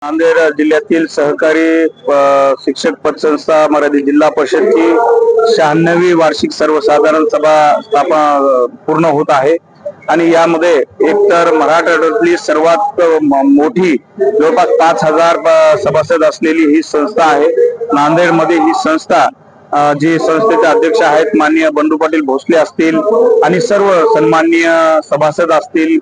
नांदेड जिल्ह्यातील सहकारी शिक्षक पतसंस्था मराठी जिल्हा परिषदची 96वी वार्षिक सर्वसाधारण सभा स्थापना पूर्ण होत आहे आणि यामध्ये एकतर मराठवाड्यातली सर्वात मोठी जवळपास 5000 सभासद असलेली ही संस्था आहे। नांदेडमध्ये ही संस्था जी संस्थेचे अध्यक्ष आहेत माननीय बंडू पाटील भोसले असतील आणि सर्व सन्माननीय सभासद असतील,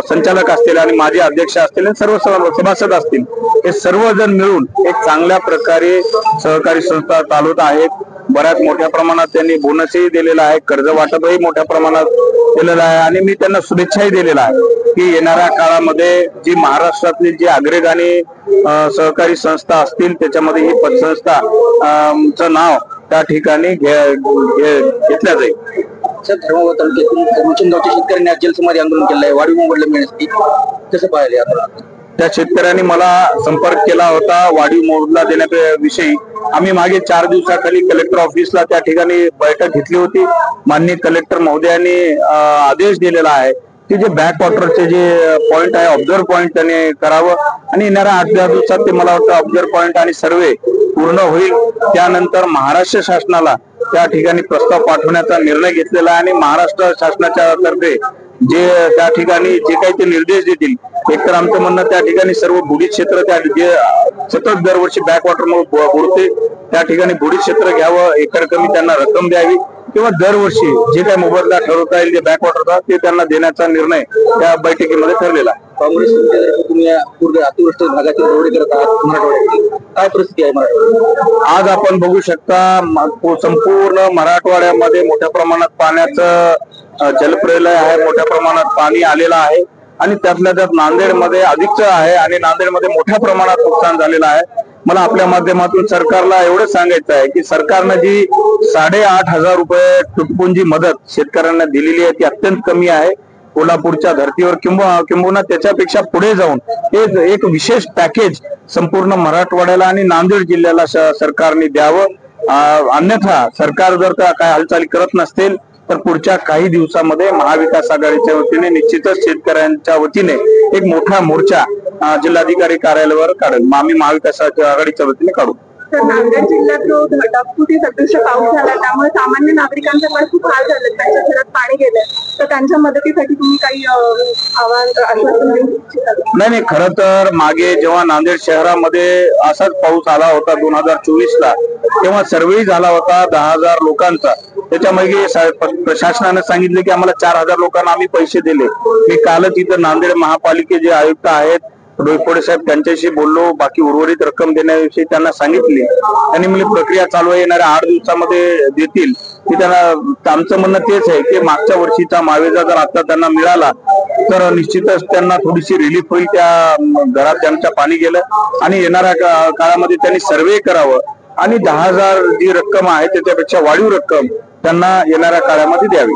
संचालक असतील आणि माजी अध्यक्ष असतील, सर्व सभासद असतील, हे सर्वजण मिळून एक चांगल्या प्रकारे सहकारी संस्था चालवत आहेत। बऱ्याच मोठ्या प्रमाणात त्यांनी बोनसही दिलेला आहे, कर्ज वाटपही मोठ्या प्रमाणात केलेलं आहे आणि मी त्यांना शुभेच्छाही दिलेला आहे की येणाऱ्या काळामध्ये जी महाराष्ट्रातली जी अग्रगामी सहकारी संस्था असतील त्याच्यामध्ये ही पतसंस्था चं नाव त्या ठिकाणी घेतल्या जाईल। धर्माबाद तालुक्यातील मुचिंदगावच्या शेतकऱ्यांनी आज जलसमाधी आंदोलन केलं आहे वाढीव मोबदला मिळण्यासाठी, कसं पाहिले आपण? त्या शेतकऱ्यांनी मला संपर्क केला होता वाढीव मोबदला देण्याविषयी। आम्ही मागे 4 दिवसाखाली कलेक्टर ऑफिसला त्या ठिकाणी बैठक घेतली होती। माननीय कलेक्टर महोदयांनी आदेश दिलेला आहे की जे बॅकवॉटरचे जे पॉइंट आहे ऑब्झर्व पॉइंट त्यांनी करावं आणि येणाऱ्या 8-10 दिवसात ते मला वाटतं ऑब्झर्व पॉइंट आणि सर्वे पूर्ण होईल। त्यानंतर महाराष्ट्र शासनाला त्या ठिकाणी प्रस्ताव पाठवण्याचा निर्णय घेतलेला आहे आणि महाराष्ट्र शासनाच्या तर्फे जे त्या ठिकाणी जे काही ते निर्देश देतील, एकतर आमचं म्हणणं त्या ठिकाणी सर्व बुडीत क्षेत्र त्या जे सतत दरवर्षी बॅकवॉटर बुडते त्या ठिकाणी बुडीत क्षेत्र घ्यावं, एकर कमी त्यांना रक्कम द्यावी किंवा दरवर्षी जे काही मोबदला ठरवता येईल जे बॅकवॉटरचा ते त्यांना देण्याचा निर्णय त्या बैठकीमध्ये ठरलेला आहे। काँग्रेस तुम्ही पूर्ण अतिवृष्टी भागातील दौरे करत आहात मराठवाड्यातील, काय परिस्थिती आहे मराठवाड्यात? आज आपण बघू शकता संपूर्ण मराठवाड्यामध्ये मोठ्या प्रमाणात पाण्याचं जलप्रलय आहे, मोठ्या प्रमाणात पाणी आलेलं आहे आणि त्यातल्या त्यात नांदेडमध्ये अधिकच आहे आणि नांदेडमध्ये मोठ्या प्रमाणात नुकसान झालेलं आहे। मला आपल्या माध्यमातून सरकारला एवढं सांगायचं आहे की सरकारनं जी 8,500 रुपये तुटपुंजी मदत शेतकऱ्यांना दिलेली आहे ती अत्यंत कमी आहे। कोल्हापूरच्या धर्तीवर किंबहुना त्याच्यापेक्षा पुढे जाऊन एक विशेष पॅकेज संपूर्ण मराठवाड्याला आणि नांदेड जिल्ह्याला सरकारने द्यावं। अन्यथा सरकार जर काय हालचाली करत नसतील तर पुढच्या काही दिवसामध्ये महाविकास आघाडीच्या वतीने निश्चितच शेतकऱ्यांच्या वतीने एक मोठा मोर्चा जिल्हाधिकारी कार्यालयावर काढेल, आम्ही महाविकास आघाडीच्या वतीने काढू। तर नांदेड जिल्ह्यात जो ढगफुटी सदृश्य पाऊस झाला त्यामुळे सामान्य नागरिकांचे पण खूप हाल झाले, त्यांच्या घरात पाणी गेलंय, तर त्यांच्या मदतीसाठी तुम्ही काही आश्वासन देऊ इच्छिता? नाही, खरं तर मागे जेव्हा नांदेड शहरामध्ये असाच पाऊस आला होता 2024 ला, तेव्हा सर्वेही झाला होता 10,000 लोकांचा। त्याच्यामध्ये प्रशासनाने सांगितले की आम्हाला 4,000 लोकांना आम्ही पैसे दिले। मी कालच इथं नांदेड महापालिकेचे आयुक्त आहेत डोईफोडे साहेब त्यांच्याशी बोललो, बाकी उर्वरित रक्कम देण्याविषयी त्यांना सांगितले। त्यांनी मला प्रक्रिया चालू आहे, येणाऱ्या 8 दिवसामध्ये देतील। की त्यांना आमचं म्हणणं तेच आहे की मागच्या वर्षीचा मावेजा जर आता त्यांना मिळाला तर निश्चितच त्यांना थोडीशी रिलीफ होईल, त्या घरात त्यांच्या पाणी गेलं आणि येणाऱ्या काळामध्ये त्यांनी सर्वे करावं आणि 10,000 जी रक्कम आहे त्याच्यापेक्षा वाढीव रक्कम त्यांना येणाऱ्या काळामध्ये द्यावी।